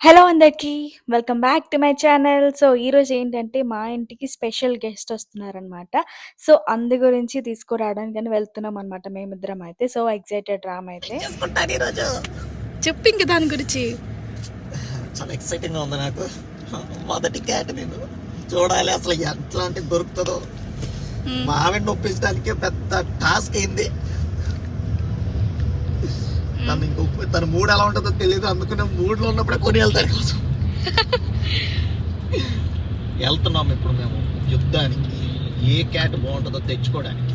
Hello అందరికీ. Welcome back to my channel. So, ఈరోజు ఏంటంటే మా ఇంటికి స్పెషల్ గెస్ట్ వస్తున్నారనమాట. సో, అందు గురించి తీసుకురావడానికని వెళ్తున్నామనమాట మేమిద్దరం అయితే. సో, ఎక్సైటెడ్ రామ్ అయితే. చేసుకుంటాను ఈరోజు. చెప్పు ఇంక దాని గురించి. చాలా ఎక్సైటింగ్ గా ఉంది నాకు. మొదటి క్యాట్ నేను చూడాలి అసలు ఎట్లాంటి దొరుకుతుందో. మా ఆవిడని ఒప్పించడానికి పెద్ద టాస్క్ అయింది. తన మూడ్ ఎలా ఉంటుందో తెలియదు, అందుకనే మూడ్ లో ఉన్నప్పుడే కొని వెళ్తాడు కోసం వెళ్తున్నాం ఇప్పుడు మేము యుద్ధానికి. ఏ క్యాట్ బాగుంటుందో తెచ్చుకోవడానికి.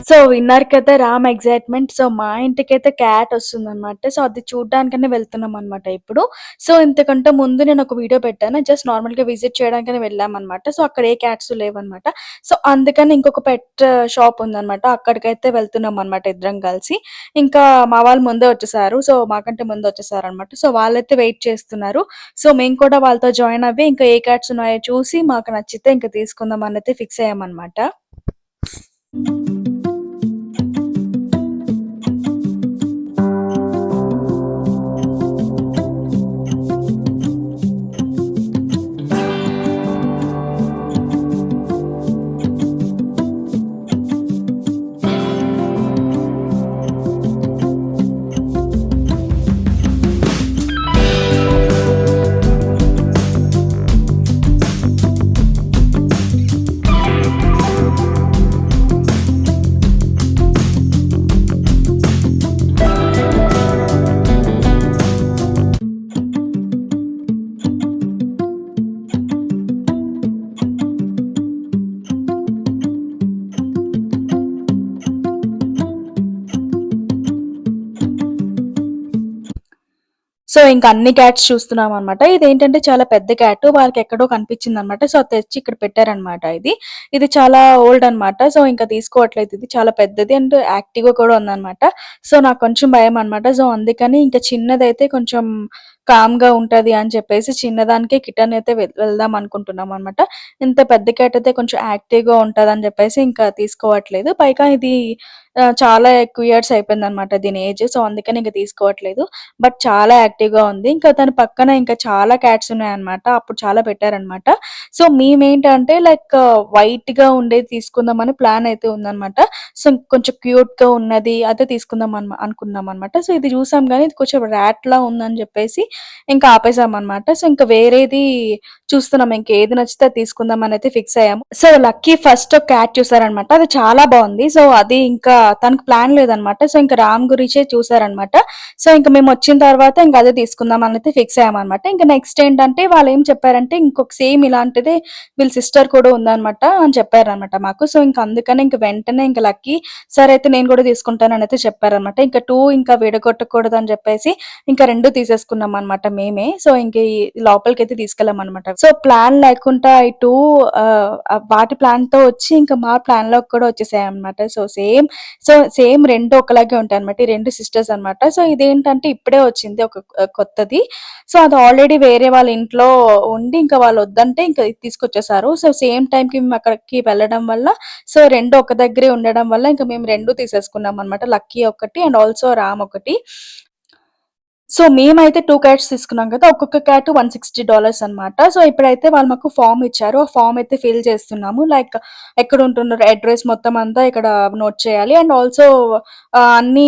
సో, విన్నారు కదా రామ్ ఎక్సైట్‌మెంట్. సో, మా ఇంటికైతే క్యాట్ వస్తుందనమాట. సో, అది చూడ్డానికనే వెళ్తున్నామనమాట ఇప్పుడు. సో, ఇంతకంటే ముందు నేనొక వీడియో పెట్టాను. జస్ట్ నార్మల్‌గా విజిట్ చేయడానికని వెళ్ళామనమాట. సో, అక్కడ ఏ క్యాట్స్ లేవనమాట. సో, అందుకని ఇంకొక పెట్ షాప్ ఉందనమాట. అక్కడికైతే వెళ్తున్నామనమాట ఇద్దరం కలిసి. ఇంకా మా వాళ్ళు ముందే వచ్చేసారు. సో, మాకంటే ముందు వచ్చేసారనమాట. సో, వాళ్ళైతే వెయిట్ చేస్తున్నారు. సో, మేము కూడా వాళ్ళతో జాయిన్ అవ్వి ఇంకా ఏ క్యాట్స్ ఉన్నాయో చూసి మాకు నచ్చితే ఇంక తీసుకుందాం అనైతే ఫిక్స్ అయ్యామనమాట. సో, ఇంక అన్ని క్యాట్స్ చూస్తున్నామనమాట. ఇదేంటంటే చాలా పెద్ద క్యాట్. వాళ్ళకెక్కడో కనిపించిందనమాట. సో, అది తెచ్చి ఇక్కడ పెట్టారనమాట ఇది. ఇది చాలా ఓల్డ్ అనమాట. సో, ఇంక తీసుకోవట్లేదు ఇది. చాలా పెద్దది అండ్ యాక్టివ్‌గా కూడా ఉందనమాట. సో, నాకు కొంచెం భయమనమాట. సో, అందుకని ఇంక చిన్నదైతే కొంచెం కామ్‌గా ఉంటది అని చెప్పేసి చిన్నదానికే కిటన్ అయితే వెళ్దాం అనుకుంటున్నామనమాట. ఇంత పెద్ద క్యాట్ అయితే కొంచెం యాక్టివ్‌గా ఉంటదని చెప్పేసి ఇంకా తీసుకోవట్లేదు. పైగా ఇది చాలా ఎక్కువ ఇయర్స్ అయిపోయిందనమాట దీని ఏజ్. సో, అందుకని ఇంక తీసుకోవట్లేదు. బట్ చాలా యాక్టివ్‌గా ఉంది. ఇంకా దాని పక్కన ఇంకా చాలా క్యాట్స్ ఉన్నాయన్నమాట. అప్పుడు చాలా పెట్టారన్నమాట. సో, మేమేంటంటే లైక్ వైట్‌గా ఉండేది తీసుకుందామని ప్లాన్ అయితే ఉందన్నమాట. సో, కొంచెం క్యూట్‌గా ఉన్నది అదే తీసుకుందాం అనుకున్నామన్నమాట. సో, ఇది చూసాం గానీ ఇది కొంచెం ర్యాట్‌లా ఉందని చెప్పేసి ఇంకా ఆపేసామన్నమాట. సో, ఇంకా వేరేది చూస్తున్నాం. ఇంకేది నచ్చితే అది తీసుకుందామని అయితే ఫిక్స్ అయ్యాము. సో, లక్కీ ఫస్ట్ ఒక క్యాట్ చూసారన్నమాట. అది చాలా బావుంది. సో, అది ఇంకా తనకు ప్లాన్ లేదన్నమాట. సో, ఇంకా రామ్ గురించే చూసారన్నమాట. సో, ఇంక మేమొచ్చిన తర్వాత ఇంక అదే తీసుకుందాం అనైతే ఫిక్స్ అయ్యామనమాట. ఇంక నెక్స్ట్ ఏంటంటే వాళ్ళేం చెప్పారంటే ఇంకొక సేమ్ ఇలాంటిదే వీళ్ళ సిస్టర్ కూడా ఉందనమాట అని చెప్పారనమాట మాకు. సో, ఇంక అందుకని ఇంక వెంటనే ఇంక లక్కీ సరే అయితే నేను కూడా తీసుకుంటాననైతే చెప్పారనమాట. ఇంక 2 ఇంకా విడగొట్టకూడదని చెప్పేసి ఇంకా 2 తీసేసుకున్నామనమాట మేమే. సో, ఇంక ఈ లోపలికైతే తీసుకెళ్ళామనమాట. సో, ప్లాన్ లేకుండా ఈ 2 వాటి ప్లాన్‌తో వచ్చి ఇంకా మా ప్లాన్‌లోకి కూడా వచ్చేసాయన్నమాట. సేమ్ 2 ఒకలాగే ఉంటాయన్నమాట. ఈ 2 సిస్టర్స్ అన్నమాట. సో, ఇదేంటంటే ఇప్పుడే వచ్చింది ఒక కొత్తది. సో, అది ఆల్రెడీ వేరే వాళ్ళ ఇంట్లో ఉండి ఇంకా వాళ్ళు వద్దంటే ఇంకా ఇది తీసుకొచ్చేసారు. సో, సేమ్ టైమ్‌కి మేము అక్కడికి వెళ్ళడం వల్ల సో, 2 ఒక దగ్గరే ఉండడం వల్ల ఇంక మేము 2 తీసేసుకున్నామన్నమాట. లక్కీ ఒకటి అండ్ ఆల్సో రామ్ ఒకటి. సో, మేమైతే 2 క్యాట్స్ తీసుకున్నాం కదా! ఒక్కొక్క క్యాట్ $160 అన్నమాట. సో, ఇప్పుడైతే వాళ్ళు మాకు ఫార్మ్ ఇచ్చారు. ఆ ఫార్మ్ అయితే ఫిల్ చేస్తున్నాము. లైక్ ఎక్కడుంటున్నారు అడ్రెస్ మొత్తం అంతా ఇక్కడ నోట్ చేయాలి. అండ్ ఆల్సో అన్నీ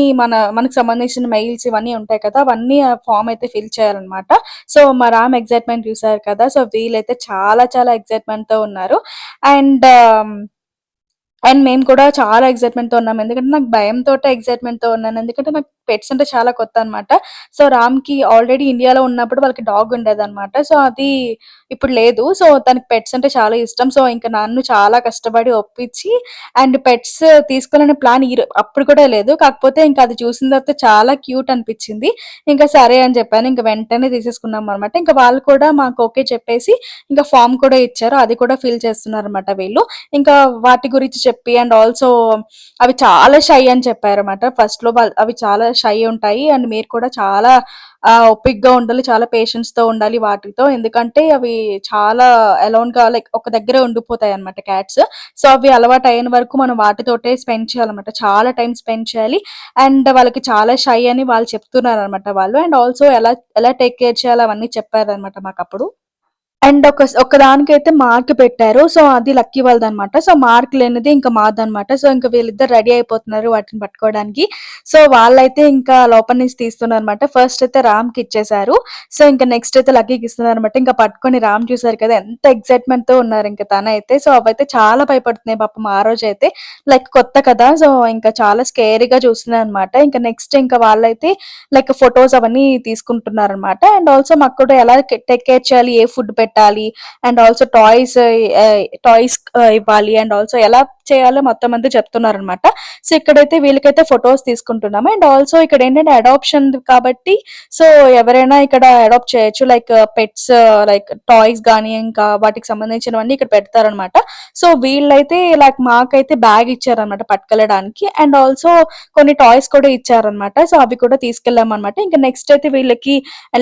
మనకు సంబంధించిన మెయిల్స్ ఇవన్నీ ఉంటాయి కదా! అవన్నీ ఆ ఫార్మ్ అయితే ఫిల్ చేయాలన్నమాట. సో, మా రామ్ ఎక్సైట్‌మెంట్ చూసారు కదా! సో, వీళ్ళైతే చాలా చాలా ఎక్సైట్‌మెంట్‌తో ఉన్నారు. అండ్ అండ్ మేము కూడా చాలా ఎక్సైట్‌మెంట్‌తో ఉన్నాం. ఎందుకంటే నాకు భయంతోటే ఎక్సైట్‌మెంట్‌తో ఉన్నాను. ఎందుకంటే నాకు పెట్స్ అంటే చాలా కొత్తనమాట. సో, రామ్‌కి ఆల్రెడీ ఇండియాలో ఉన్నప్పుడు వాళ్ళకి డాగ్ ఉండేదనమాట. సో, అది ఇప్పుడు లేదు. సో, తనకి పెట్స్ అంటే చాలా ఇష్టం. సో, ఇంక నన్ను చాలా కష్టపడి ఒప్పించి అండ్ పెట్స్ తీసుకోవాలనే ప్లాన్ అప్పుడు కూడా లేదు. కాకపోతే ఇంక అది చూసిన తర్వాత చాలా క్యూట్ అనిపిచ్చింది. ఇంకా సరే అని చెప్పాను. ఇంక వెంటనే తీసేసుకున్నామనమాట. ఇంక వాళ్ళు కూడా మాకు ఓకే చెప్పేసి ఇంకా ఫార్మ్ కూడా ఇచ్చారు. అది కూడా ఫిల్ చేస్తున్నారనమాట వీళ్ళు. ఇంకా వాటి గురించి చెప్పి అండ్ ఆల్సో అవి చాలా షై అని చెప్పారన్నమాట. ఫస్ట్‌లో అవి చాలా షై ఉంటాయి. అండ్ మీరు కూడా చాలా ఓపికగా ఉండాలి. చాలా పేషెన్స్‌తో ఉండాలి వాటితో. ఎందుకంటే అవి చాలా అలోన్‌గా లైక్ ఒక దగ్గరే ఉండిపోతాయన్నమాట క్యాట్స్. సో, అవి అలవాటయ్యేంత వరకు మనం వాటితోటే స్పెండ్ చేయాలన్నమాట. చాలా టైమ్ స్పెండ్ చేయాలి. అండ్ వాళ్ళకి చాలా షై అని వాళ్ళు చెప్తున్నారన్నమాట వాళ్ళు. అండ్ ఆల్సో ఎలా ఎలా టేక్ కేర్ చేయాలో అవన్నీ చెప్పారన్నమాట మాకప్పుడు. అండ్ ఒకదానికైతే మార్క్ పెట్టారు. సో, అది లక్కీ వాళ్ళదనమాట. సో, మార్క్ లేనిది ఇంక మాదనమాట. సో, ఇంక వీళ్ళిద్దరు రెడీ అయిపోతున్నారు వాటిని పట్టుకోవడానికి. సో, వాళ్ళైతే ఇంకా లోపల నుంచి తీస్తున్నారనమాట. ఫస్ట్ అయితే రామ్‌కి ఇచ్చేశారు. సో, ఇంక నెక్స్ట్ అయితే లక్కీకి ఇస్తున్నారనమాట. ఇంక పట్టుకొని రామ్ చూసారు కదా! ఎంత ఎక్సైట్‌మెంట్‌తో ఉన్నారు ఇంక తనైతే. సో, అవైతే చాలా భయపడుతున్నాయి పాపం ఆ రోజైతే. లైక్ కొత్త కదా! సో, ఇంకా చాలా స్కేరీగా చూస్తున్నాయనమాట. ఇంక నెక్స్ట్ ఇంకా వాళ్ళైతే లైక్ ఫోటోస్ అవన్నీ తీసుకుంటున్నారనమాట. అండ్ ఆల్సో మాకు కూడా ఎలా టేక్ కేర్ చేయాలి, ఏ ఫుడ్ పెట్టాలి అండ్ ఆల్సో టాయ్స్ ఇవ్వాలి అండ్ ఆల్సో ఎలా చేయాలో మొత్తం అంతా చెప్తున్నారనమాట. సో ఇక్కడైతే వీళ్ళకైతే ఫొటోస్ తీసుకుంటున్నాము. అండ్ ఆల్సో ఇక్కడ ఏంటంటే అడాప్షన్ కాబట్టి సో ఎవరైనా ఇక్కడ అడాప్ట్ చేయొచ్చు. లైక్ పెట్స్ లైక్ టాయ్స్ గానీ ఇంకా వాటికి సంబంధించినవన్నీ ఇక్కడ పెడతారనమాట. సో వీళ్ళైతే లైక్ మాకైతే బ్యాగ్ ఇచ్చారనమాట పట్టుకెళ్ళడానికి. అండ్ ఆల్సో కొన్ని టాయ్స్ కూడా ఇచ్చారనమాట. సో అవి కూడా తీసుకెళ్ళామన్నమాట. ఇంకా నెక్స్ట్ అయితే వీళ్ళకి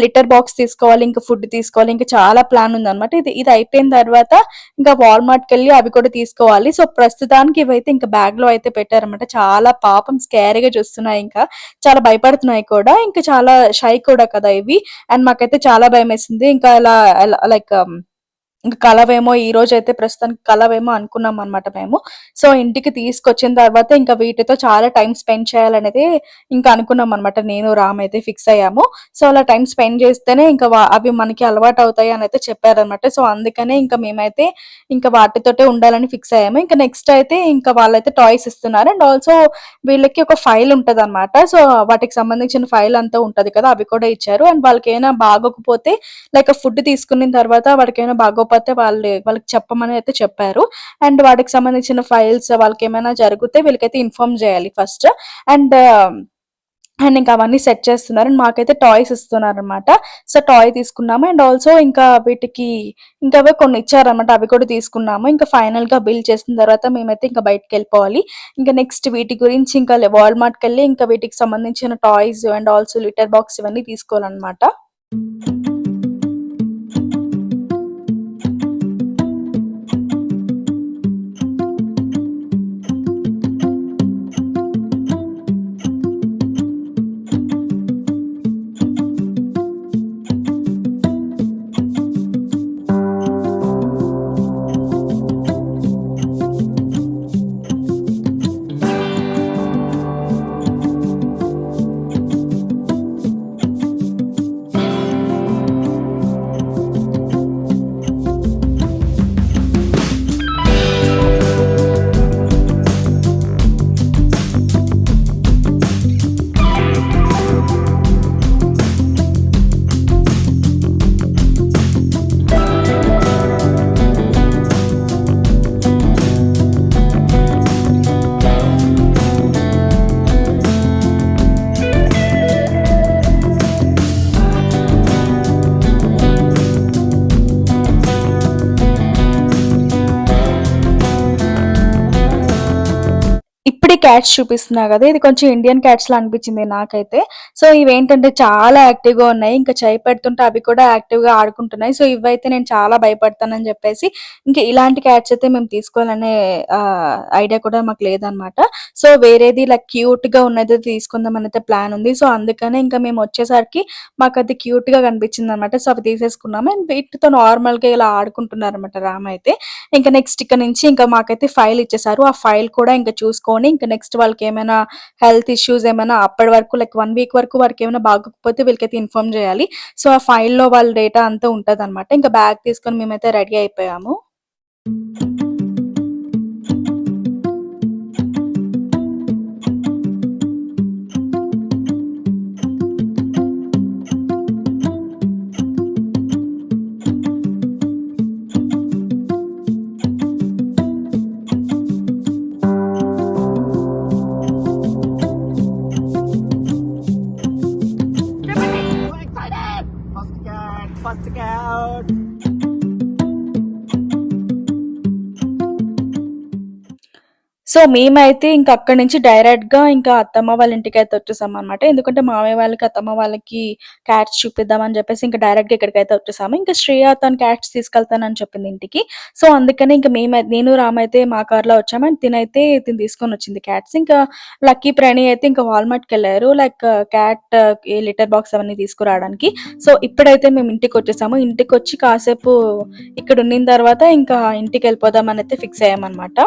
లిటర్ బాక్స్ తీసుకోవాలి, ఇంకా ఫుడ్ తీసుకోవాలి, ఇంకా చాలా ప్లాన్ ఉందన్నమాట. ఇది ఇది అయిపోయిన తర్వాత ఇంకా వాల్మార్ట్‌కి వెళ్ళి అవి కూడా తీసుకోవాలి. సో ప్రస్తుతానికి ఇవైతే ఇంకా బ్యాగ్ లో అయితే పెట్టారన్నమాట. చాలా పాపం స్కేరీగా చూస్తున్నాయి, ఇంకా చాలా భయపడుతున్నాయి కూడా, ఇంకా చాలా షై కూడా కదా ఇవి. అండ్ మాకైతే చాలా భయం వేసింది. ఇంకా ఇలా లైక్ ఇంక కలవేమో ఈ రోజైతే ప్రస్తుతానికి కలవేమో అనుకున్నాం అనమాట మేము. సో ఇంటికి తీసుకొచ్చిన తర్వాత ఇంకా వీటితో చాలా టైం స్పెండ్ చేయాలనేది ఇంకా అనుకున్నాం అనమాట. నేను రామ్ అయితే ఫిక్స్ అయ్యాము. సో అలా టైం స్పెండ్ చేస్తేనే ఇంకా అవి మనకి అలవాటు అవుతాయి అని అయితే చెప్పారనమాట. సో అందుకనే ఇంకా మేమైతే ఇంకా వాటితోటే ఉండాలని ఫిక్స్ అయ్యాము. ఇంకా నెక్స్ట్ అయితే ఇంకా వాళ్ళైతే టాయ్స్ ఇస్తున్నారు. అండ్ ఆల్సో వీళ్ళకి ఒక ఫైల్ ఉంటదనమాట. సో వాటికి సంబంధించిన ఫైల్ అంతా ఉంటది కదా, అవి కూడా ఇచ్చారు. అండ్ వాళ్ళకి ఏమైనా బాగోకపోతే లైక్ ఫుడ్ తీసుకున్న తర్వాత వాడికేమైనా బాగోకపోతే వాళ్ళకి చెప్పమని అయితే చెప్పారు. అండ్ వాటికి సంబంధించిన ఫైల్స్ వాళ్ళకేమైనా జరిగితే వీళ్ళకైతే ఇన్ఫార్మ్ చేయాలి ఫస్ట్. అండ్ అండ్ ఇంకా అవన్నీ సెట్ చేస్తున్నారు. అండ్ మాకైతే టాయ్స్ ఇస్తున్నారనమాట. సో టాయ్ తీసుకున్నాము. అండ్ ఆల్సో ఇంకా వీటికి ఇంకా అవే కొన్ని ఇచ్చారనమాట. అవి కూడా తీసుకున్నాము. ఇంకా ఫైనల్ గా బిల్ చేసిన తర్వాత మేమైతే ఇంకా బయటకి వెళ్ళిపోవాలి. ఇంకా నెక్స్ట్ వీటి గురించి ఇంకా వాల్మార్ట్‌కి వెళ్ళి ఇంకా వీటికి సంబంధించిన toys and also litter box ఇవన్నీ తీసుకోవాలన్నమాట. ఇప్పుడే క్యాట్స్ చూపిస్తున్నా కదా, ఇది కొంచెం ఇండియన్ క్యాట్స్ లా అనిపించింది నాకైతే. సో ఇవేంటంటే చాలా యాక్టివ్ గా ఉన్నాయి. ఇంకా చేయి పెడుతుంటే అవి కూడా యాక్టివ్ గా ఆడుకుంటున్నాయి. సో ఇవైతే నేను చాలా భయపడతానని చెప్పేసి ఇంకా ఇలాంటి క్యాట్స్ అయితే మేము తీసుకోవాలనే ఐడియా కూడా మాకు లేదనమాట. సో వేరేది ఇలా క్యూట్ గా ఉన్నది తీసుకుందాం అనేది ప్లాన్ ఉంది. సో అందుకనే ఇంకా మేము వచ్చేసరికి మాకు అది క్యూట్ గా కనిపించింది అనమాట. సో అవి తీసేసుకున్నాము. అండ్ వీటితో నార్మల్ గా ఇలా ఆడుకుంటున్నారు అనమాట రామ్ అయితే. ఇంకా నెక్స్ట్ ఇక్కడ నుంచి ఇంకా మాకైతే ఫైల్ ఇచ్చేసారు. ఆ ఫైల్ కూడా ఇంకా చూసుకొని ఇంకా నెక్స్ట్ వాళ్ళకి ఏమైనా హెల్త్ ఇష్యూస్ ఏమైనా అప్పటి వరకు లైక్ 1 వీక్ వరకు వారికి ఏమైనా బాగోకపోతే వీళ్ళకైతే ఇన్ఫార్మ్ చేయాలి. సో ఆ ఫైల్లో వాళ్ళ డేటా అంతా ఉంటదన్నమాట. ఇంకా బ్యాగ్ తీసుకొని మేమైతే రెడీ అయిపోయాము. So excited! First cat. So, మేమైతే ఇంక అక్కడి నుంచి డైరెక్ట్‌గా ఇంకా అత్తమ్మ వాళ్ళ ఇంటికైతే వచ్చేసామనమాట. ఎందుకంటే మామయ్య వాళ్ళకి, అత్తమ్మ వాళ్ళకి క్యాట్స్ చూపిద్దామని చెప్పేసి ఇంకా డైరెక్ట్‌గా ఇక్కడికైతే వచ్చేసాము. ఇంకా శ్రేయ తన క్యాట్స్ తీసుకెళ్తానని చెప్పింది ఇంటికి. సో, అందుకని ఇంక నేను, రామైతే మా కార్‌లో వచ్చాము. అండ్ తిను తీసుకొనొచ్చింది క్యాట్స్. ఇంకా లక్కీ, ప్రణయ్ అయితే ఇంకా వాల్‌మార్ట్‌కెళ్లారు. లైక్ క్యాట్ లిటర్ బాక్స్ అవన్నీ తీసుకురావడానికి. సో, ఇప్పుడైతే మేము ఇంటికొచ్చేసాము. ఇంటికొచ్చి కాసేపు ఇక్కడ ఉండిన తర్వాత ఇంకా ఇంటికెళ్ళిపోదామనైతే ఫిక్స్ అయ్యామనమాట.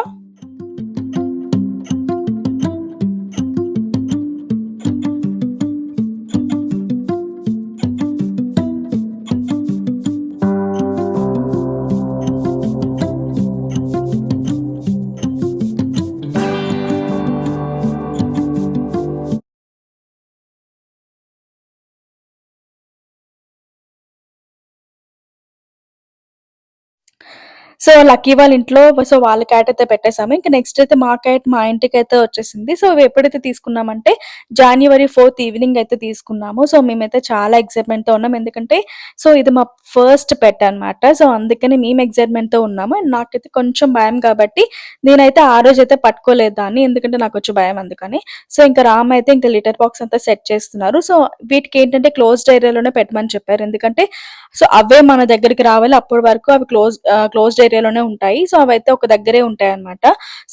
సో, లక్కీ వాళ్ళ ఇంట్లో వాళ్ళ క్యాట్ అయితే పెట్టేసాము. ఇంక నెక్స్ట్ అయితే మా క్యాట్ మా ఇంటికైతే వచ్చేసింది. సో, అవి ఎప్పుడైతే తీసుకున్నామంటే జాన్యువరి 4థ్ ఈవినింగ్ అయితే తీసుకున్నాము. సో, మేమైతే చాలా ఎక్సైట్‌మెంట్‌తో ఉన్నాం. ఎందుకంటే ఇది మా ఫస్ట్ పెట్ అనమాట. సో, అందుకని మేము ఎక్సైట్‌మెంట్‌తో ఉన్నాము. అండ్ నాకైతే కొంచెం భయం కాబట్టి నేనైతే ఆ రోజైతే పట్టుకోలేదు దాన్ని. ఎందుకంటే నాకొంచెం భయం అందుకని. సో, ఇంక రామ్ అయితే ఇంక లిటర్ బాక్స్ అంతా సెట్ చేస్తున్నారు. సో, వీటికేంటంటే క్లోజ్డ్ ఏరియాలోనే పెట్టమని చెప్పారు. ఎందుకంటే అవే మన దగ్గరికి రావాలి. అప్పటి వరకు అవి క్లోజ్డ్ ఏరియాలోనే ఉంటాయి. సో, అవైతే ఒక దగ్గరే ఉంటాయన్నమాట.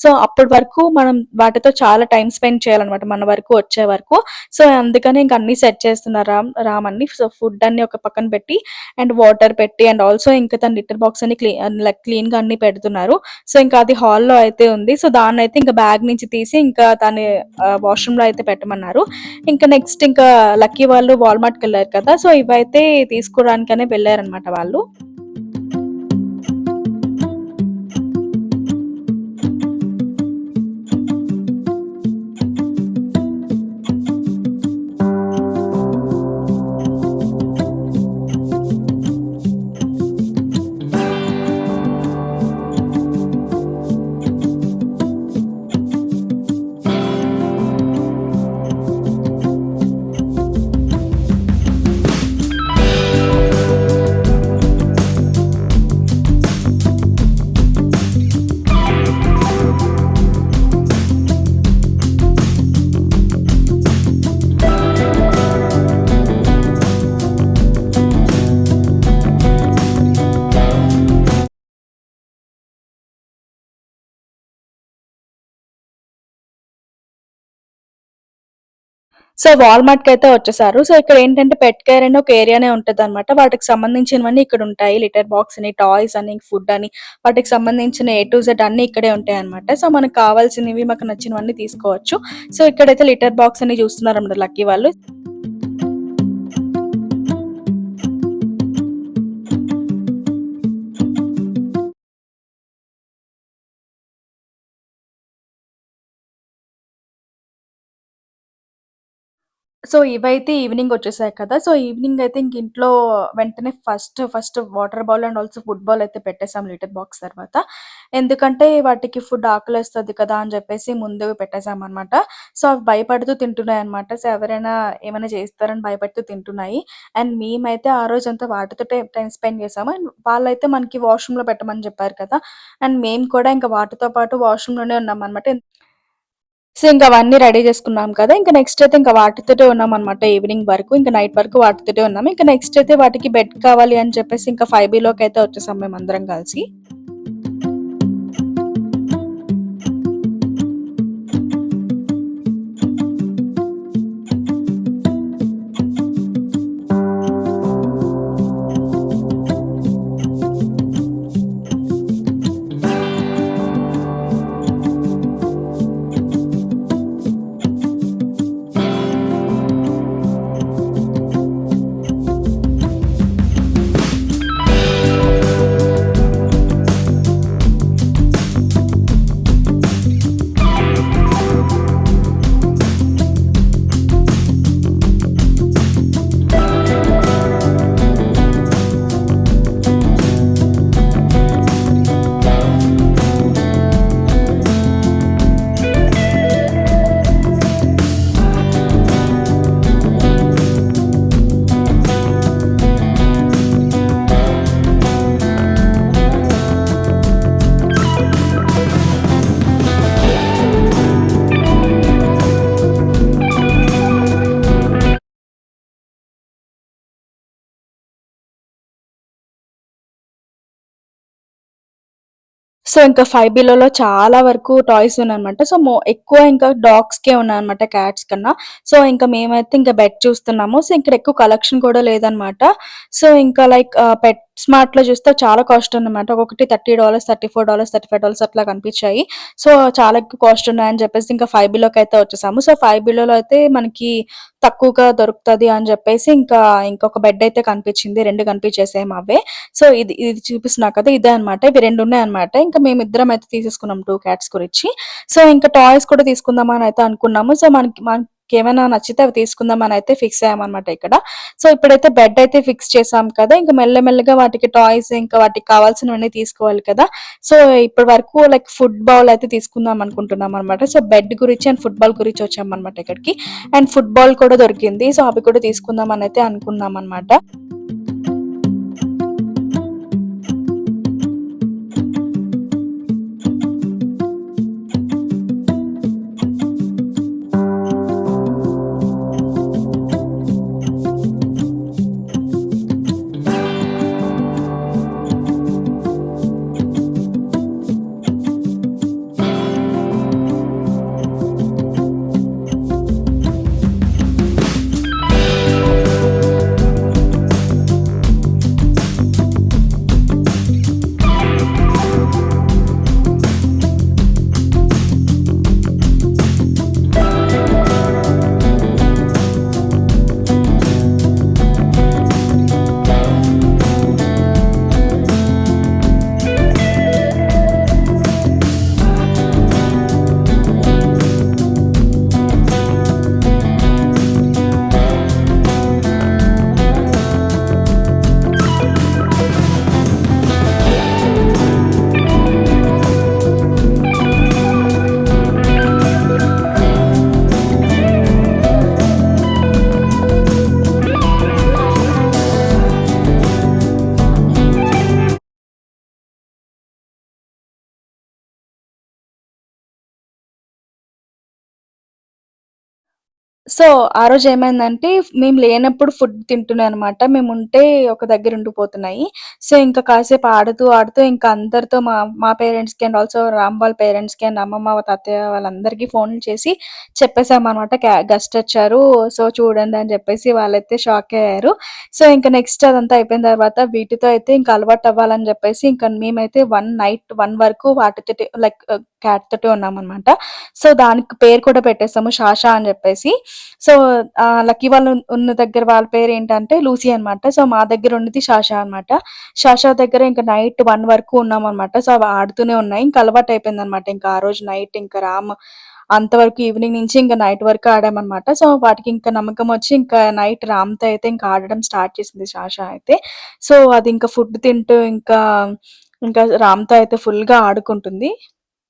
సో, అప్పటి వరకు మనం వాటితో చాలా టైమ్ స్పెండ్ చేయాలన్నమాట. మన వరకు వచ్చే వరకు. సో, అందుకని ఇంక అన్నీ సెట్ చేస్తున్నారు రామ్ అన్ని. సో, ఫుడ్ అన్ని ఒక పక్కన పెట్టి అండ్ వాటర్ పెట్టి అండ్ ఆల్సో ఇంకా తన లిటర్ బాక్స్ అన్ని లైక్ క్లీన్‌గా అన్ని పెడుతున్నారు. సో, ఇంకా అది హాల్‌లో అయితే ఉంది. సో, దాన్నయితే ఇంకా బ్యాగ్ నుంచి తీసి ఇంకా దాన్ని వాష్‌రూమ్‌లో అయితే పెట్టమన్నారు. ఇంకా నెక్స్ట్ ఇంకా లక్కీ వాళ్ళు వాల్‌మార్ట్‌కెళ్లారు కదా! సో, ఇవైతే తీసుకోవడానికనే వెళ్లారన్నమాట వాళ్ళు. సో, వాల్‌మార్ట్‌కయితే వచ్చేసారు. సో, ఇక్కడేంటంటే పెట్ కేర్ అని ఒక ఏరియానే ఉంటదనమాట. వాటికి సంబంధించినవన్నీ ఇక్కడుంటాయి. లిటర్ బాక్స్ అని, టాయ్స్ అని, ఫుడ్ అని, వాటికి సంబంధించిన ఏ టు జెడ్ అన్నీ ఇక్కడే ఉంటాయనమాట. సో, మనకు కావాల్సినవి, మాకు నచ్చినవన్నీ తీసుకోవచ్చు. సో, ఇక్కడైతే లిటర్ బాక్స్ అని చూస్తున్నారన్నమాట లక్కీ వాళ్ళు. సో, ఇవైతే ఈవినింగొచ్చేసాయి కదా! సో, ఈవినింగయితే ఇంక ఇంట్లో వెంటనే first water bowl and also food bowl అయితే పెట్టేసాం లిటర్ బాక్స్ తర్వాత. ఎందుకంటే వాటికి ఫుడ్ ఆకలేస్తది కదా! అని చెప్పేసి ముందు పెట్టేసామనమాట. సో, అవి భయపడుతూ తింటున్నాయనమాట. సో, ఎవరైనా ఏమైనా చేస్తారని భయపడుతూ తింటున్నాయి. అండ్ మేమైతే ఆ రోజంతా వాటితోటే టైమ్ స్పెండ్ చేసాము. అండ్ వాళ్ళైతే మనకి వాష్‌రూమ్‌లో పెట్టమని చెప్పారు కదా! అండ్ మేము కూడా ఇంక వాటితో పాటు వాష్‌రూమ్‌లోనే ఉన్నామనమాట. సో, ఇంక అవన్నీ రెడీ చేసుకున్నాం కదా! ఇంక నెక్స్ట్ అయితే ఇంక వాటితోటే ఉన్నామనమాట ఈవినింగ్ వరకు. ఇంక నైట్ వరకు వాటితోటే ఉన్నాము. ఇంక నెక్స్ట్ అయితే వాటికి బెడ్ కావాలి అని చెప్పేసి ఇంకా 5 వచ్చేసాం మేమందరం కలిసి. సో, ఇంకా 5 బిలోలో చాలా వరకు టాయ్స్ ఉన్నాయన్నమాట. సో, ఎక్కువ ఇంకా డాగ్స్‌కే ఉన్నాయన్నమాట క్యాట్స్ కన్నా. సో, ఇంకా మేమైతే ఇంకా బెట్ చూస్తున్నాము. సో, ఇక్కడ ఎక్కువ కలెక్షన్ కూడా లేదన్నమాట. సో, ఇంకా లైక్ పెట్ స్మార్ట్‌లో చూస్తే చాలా కాస్ట్ ఉందన్నమాట. ఒక్కొక్కటి $30, $34, $35 అట్లా కనిపించాయి. సో, చాలా ఎక్కువ కాస్ట్ ఉన్నాయని చెప్పేసి ఇంకా 5 బిలోకైతే వచ్చేసాము. సో, 5 బిలోలో అయితే మనకి తక్కువగా దొరుకుతది అని చెప్పేసి ఇంకా ఇంకొక బెడ్ అయితే కనిపించింది. 2 కనిపించేసాయి మావే. సో, ఇది ఇది చూపిస్తున్నా కదా! ఇదే అన్నమాట. ఇవి 2 ఉన్నాయన్నమాట. ఇంకా మేమిద్దరం అయితే తీసేసుకున్నాం 2 క్యాట్స్ గురించి. సో, ఇంకా టాయ్స్ కూడా తీసుకుందామని అయితే అనుకున్నాము. సో, మనకేమైనా నచ్చితే అవి తీసుకుందామని అయితే ఫిక్స్ అయ్యామన్నమాట ఇక్కడ. సో, ఇప్పుడైతే బెడ్ అయితే ఫిక్స్ చేసాం కదా! ఇంక మెల్లమెల్లగా వాటికి టాయ్స్ ఇంకా వాటికి కావాల్సినవన్నీ తీసుకోవాలి కదా! సో, ఇప్పటి వరకు లైక్ ఫుడ్ బౌల్ అయితే తీసుకుందాం అనుకుంటున్నామన్నమాట. సో, బెడ్ గురించి అండ్ ఫుట్‌బాల్ గురించి వచ్చామన్నమాట ఇక్కడికి. అండ్ ఫుట్‌బాల్ కూడా దొరికింది. సో, అవి కూడా తీసుకుందామని అయితే అనుకున్నామన్నమాట. సో, ఆ రోజు ఏమైందంటే మేము లేనప్పుడు ఫుడ్ తింటున్నాయనమాట. మేముంటే ఒక దగ్గర ఉండిపోతున్నాయి. సో, ఇంకా కాసేపు ఆడుతూ, ఆడుతూ ఇంకా అందరితో మా మా పేరెంట్స్‌కి అండ్ ఆల్సో రామ్ వాళ్ళ పేరెంట్స్‌కి అండ్ అమ్మమ్మ, తాతయ్య వాళ్ళందరికీ ఫోన్‌లు చేసి చెప్పేసామనమాట. గెస్ట్ వచ్చారు. సో, చూడండి అని చెప్పేసి వాళ్ళైతే షాక్ అయ్యారు. సో, ఇంక నెక్స్ట్ అదంతా అయిపోయిన తర్వాత వీటితో అయితే ఇంక అలవాటు అవ్వాలని చెప్పేసి ఇంకా మేమైతే 1 వరకు వాటితోటి లైక్ క్యాట్ తోటే ఉన్నామనమాట. సో, దానికి పేరు కూడా పెట్టేసాము షాషా అని చెప్పేసి. సో, లక్కీ వాళ్ళు ఉన్న దగ్గర వాళ్ళ పేరేంటంటే లూసీ అనమాట. సో, మా దగ్గర ఉన్నది షాషా అనమాట. షాషా దగ్గర ఇంక నైట్ 1 వరకు ఉన్నామనమాట. సో, అవి ఆడుతూనే ఉన్నాయి. ఇంక అలవాటయిపోయిందనమాట. ఇంకా ఆ రోజు నైట్ ఇంక అంతవరకు ఈవినింగ్ నుంచి ఇంక నైట్ వరకు ఆడామనమాట. సో, వాటికి ఇంకా నమ్మకమొచ్చి ఇంకా నైట్ రామ్‌తో అయితే ఇంకా ఆడడం స్టార్ట్ చేసింది షాషా అయితే. సో, అది ఇంకా ఫుడ్ తింటూ ఇంకా రామ్‌తో అయితే ఫుల్‌గా ఆడుకుంటుంది.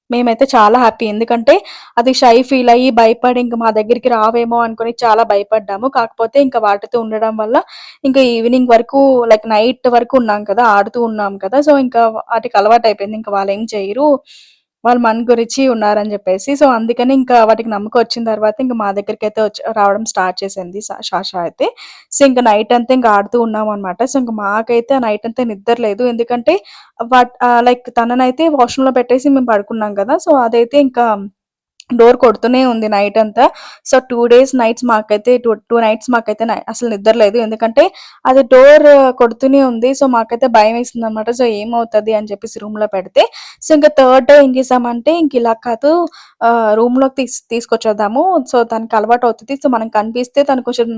మేమైతే చాలా హ్యాపీ. ఎందుకంటే అది షై ఫీల్ అయ్యి, భయపడి ఇంక మా దగ్గరికి రావేమో అనుకోని చాలా భయపడ్డాము. కాకపోతే ఇంక వాటితో ఉండడం వల్ల ఇంక ఈవినింగ్ వరకు లైక్ నైట్ వరకు ఉన్నాం కదా! ఆడుతూ ఉన్నాం కదా! సో, ఇంకా వాటికి అలవాటయిపోయింది. ఇంక వాళ్ళేం చెయ్యరు. వాళ్ళు మన గురించి ఉన్నారని జెప్పేసి. సో, అందుకని ఇంకా వాటికి నమ్మకం వచ్చిన తర్వాత ఇంక మా దగ్గరికైతే రావడం స్టార్ట్ చేసింది షాషా అయితే. సో, ఇంక నైట్ అంతా ఇంక ఆడుతూ ఉన్నామనమాట. సో, ఇంక మాకైతే ఆ నైట్ అంతా నిద్ర లేదు. ఎందుకంటే లైక్ తననైతే వాష్‌రూమ్‌లో పెట్టేసి మేము పడుకున్నాం గదా! సో, అదైతే ఇంకా డోర్ కొడుతూనే ఉంది నైటంతా. సో, 2 డేస్ నైట్స్ మాకైతే 2 నైట్స్ మాకైతే అసలు నిద్ర లేదు. ఎందుకంటే అది డోర్ కొడుతూనే ఉంది. సో, మాకైతే భయమేసిందనమాట. సో, ఏమవుతది అని చెప్పేసి రూమ్‌లో పెడితే. సో, ఇంక థర్డ్ డే ఏం చేసామంటే ఇంక ఇలా కాదు రూమ్‌లోకి తీసుకొచ్చేద్దాము. సో, తనకి అలవాటవుతది. సో, మనం కనిపిస్తే తను కొంచెం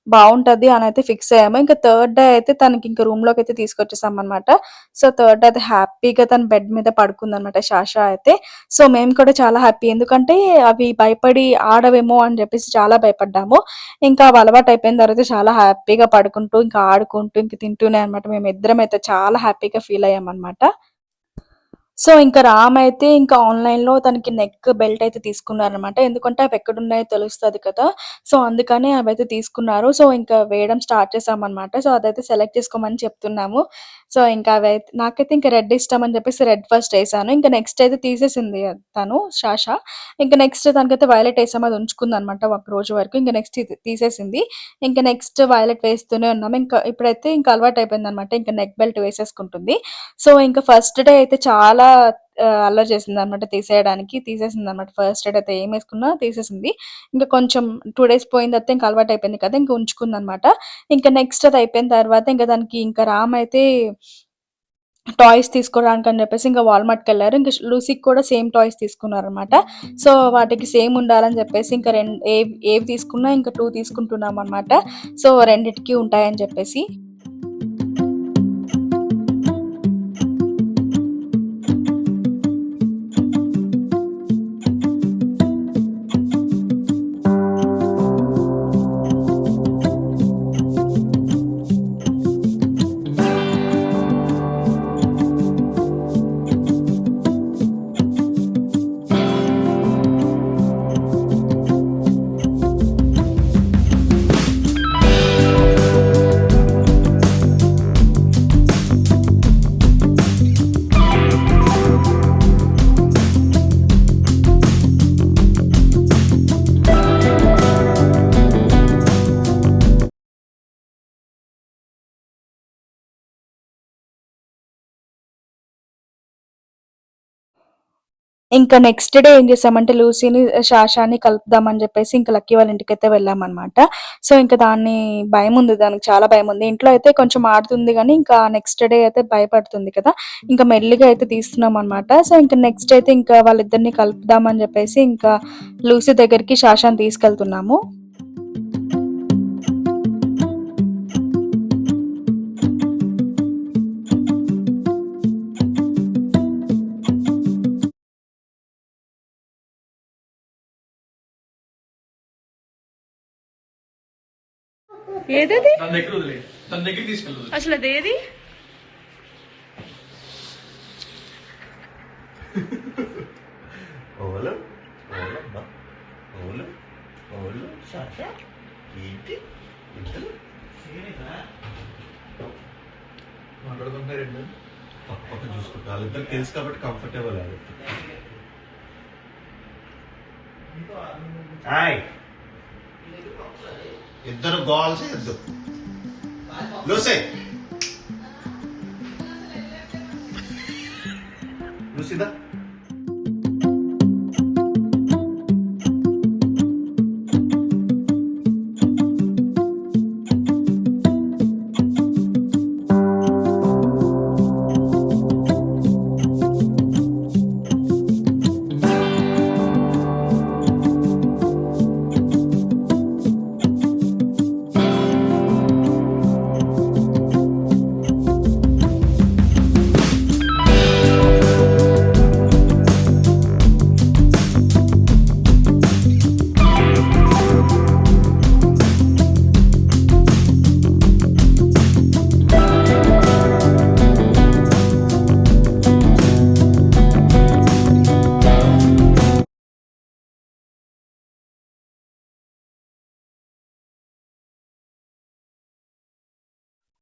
బావుంటది అనైతే ఫిక్స్ అయ్యాము. ఇంక థర్డ్ డే అయితే తనకింక రూమ్‌లోకైతే తీసుకొచ్చేసామనమాట. సో, థర్డ్ డే అయితే హ్యాపీగా తను బెడ్ మీద పడుకుందనమాట షాషా అయితే. సో, మేము కూడా చాలా హ్యాపీ. ఎందుకంటే అవి భయపడి ఆడవేమో అని జెప్పేసి చాలా భయపడ్డాము. ఇంకా అవి అలవాటయిపోయిన తర్వాత చాలా హ్యాపీగా పడుకుంటూ, ఇంకా ఆడుకుంటూ, ఇంక తింటూనే అనమాట. మేమిద్దరమైతే చాలా హ్యాపీగా ఫీల్ అయ్యామనమాట. సో, ఇంక రామయితే ఇంకా ఆన్‌లైన్‌లో తనకి నెక్ బెల్ట్ అయితే తీసుకున్నారనమాట. ఎందుకంటే అవెక్కడున్నాయో తెలుస్తది కదా! సో, అందుకని అవైతే తీసుకున్నారు. సో, ఇంకా వేయడం స్టార్ట్ చేశామనమాట. సో, అదైతే సెలెక్ట్ చేసుకోమని చెప్తున్నాము. సో, ఇంకా నాకైతే ఇంక రెడ్ ఇష్టమని చెప్పేసి రెడ్ ఫస్ట్ ఏసాను. ఇంక నెక్స్ట్ అయితే తీసేసింది తను షాషా. ఇంక నెక్స్ట్ తనకైతే వైలెట్ ఏసాము. అది ఉంచుకుందనమాట ఒక రోజు వరకు. ఇంక నెక్స్ట్ ఇది తీసేసింది. ఇంక నెక్స్ట్ వైలెట్ వేస్తూనే ఉన్నాము. ఇంకా ఇప్పుడైతే ఇంక అలవాటయిపోయిందనమాట. ఇంక నెక్ బెల్ట్ వేసేసుకుంటుంది. సో, ఇంక ఫస్ట్ డే అయితే చాలా అల్లరి చేసిందనమాట తీసేయడానికి. తీసేసిందనమాట. ఫస్ట్ ఎయిడ్ అయితే ఏం ఏసుకున్నా తీసేసింది. ఇంకా కొంచెం 2 డేస్ పోయిన తర్వాత ఇంక అలవాటయిపోయింది కదా! ఇంక ఉంచుకుందనమాట. ఇంకా నెక్స్ట్ అది అయిపోయిన తర్వాత ఇంక దానికి ఇంకా రామ్ అయితే టాయ్స్ తీసుకోవడానికని చెప్పేసి ఇంకా వాల్‌మార్ట్‌కెళ్లారు. ఇంక లూసీకి కూడా సేమ్ టాయ్స్ తీసుకున్నారనమాట. సో, వాటికి సేమ్ ఉండాలని చెప్పేసి ఇంకా ఏవి తీసుకున్నా ఇంకా 2 తీసుకుంటున్నామనమాట. సో, రెండిటికి ఉంటాయని చెప్పేసి. ఇంకా నెక్స్ట్ డే ఏం చేసామంటే లూసీని, షాషాని కలుపుదామని చెప్పేసి ఇంకా లక్కీ వాళ్ళ ఇంటికైతే వెళ్ళామనమాట. సో, ఇంకా భయముంది. దానికి చాలా భయముంది. ఇంట్లో అయితే కొంచెం ఆడుతుంది గానీ, ఇంకా నెక్స్ట్ డే అయితే భయపడుతుంది కదా! ఇంకా మెల్లిగా అయితే తీస్తున్నామనమాట. సో, ఇంకా నెక్స్ట్ అయితే ఇంకా వాళ్ళిద్దరిని కలుపుదామని చెప్పేసి ఇంకా లూసీ దగ్గరికి షాషాని తీసుకెళ్తున్నాము. ఏదది? తన దగ్గర వదిలే, తన దగ్గర తీసుకెళ్ళు. అసలు అదేది? ఓలు ఓలమ్మా ఓలు ఓలు షాష ఏంటి ఇద్దరు మాట్లాడుకుంటున్నారు రెండు. పక్క చూసుకుంటా వాళ్ళిద్దరు తెలుసు కాబట్టి కంఫర్టబుల్ అది. హాయ్ ఇద్దరు గోల్ చేయొద్దు. లూసీ లూసీదా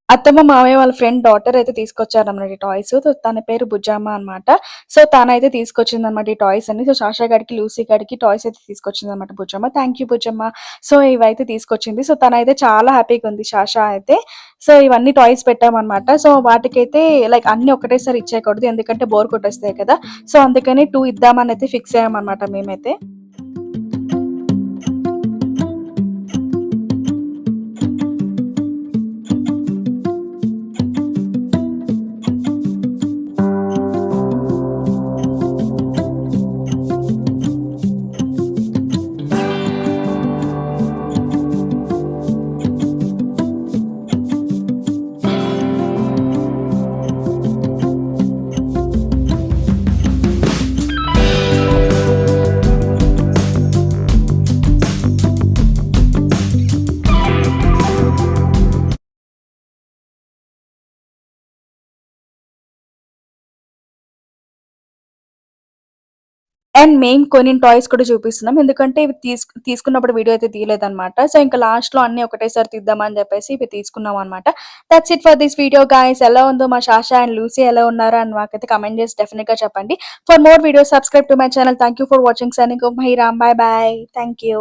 అత్తమ్మ, మామయ్య వాళ్ళ ఫ్రెండ్ డాటర్ అయితే తీసుకొచ్చారన్నమాట ఈ టాయ్స్. సో, తన పేరు బుజ్జమ్మ అనమాట. సో, తనైతే తీసుకొచ్చిందనమాట ఈ టాయ్స్ అన్ని. సో, సాషా గాడికి, లూసీ గాడికి టాయ్స్ అయితే తీసుకొచ్చిందనమాట Bujjamma. Thank you Bujjamma. So, ఇవైతే తీసుకొచ్చింది. సో, తనైతే చాలా హ్యాపీగా ఉంది సాషా అయితే. సో, ఇవన్నీ టాయ్స్ పెట్టామనమాట. సో, వాటికైతే లైక్ అన్నీ ఒకటేసారి ఇచ్చేయకూడదు. ఎందుకంటే బోర్ కొట్టేస్తాయి కదా! సో, అందుకని 2 ఇద్దామని అయితే ఫిక్స్ అయ్యామనమాట మేమైతే. అండ్ మేము కొనిన టాయ్స్ కూడా చూపిస్తున్నాం. ఎందుకంటే ఇవి తీసుకున్నప్పుడు వీడియో అయితే తీయలేదనమాట. సో, ఇంకా లాస్ట్‌లో అన్నీ ఒకటేసారి తీద్దామని చెప్పేసి ఇవి తీసుకున్నామనమాట. That's it for this video guys. ఎలా ఉందో మా సాషా అండ్ లూసీ ఎలా ఉన్నారో అని నాకైతే కామెంట్ చేసి డెఫినిట్‌గా చెప్పండి. For more videos subscribe to my channel. Thank you for watching. Signing off. My Ram. By by. Thank you.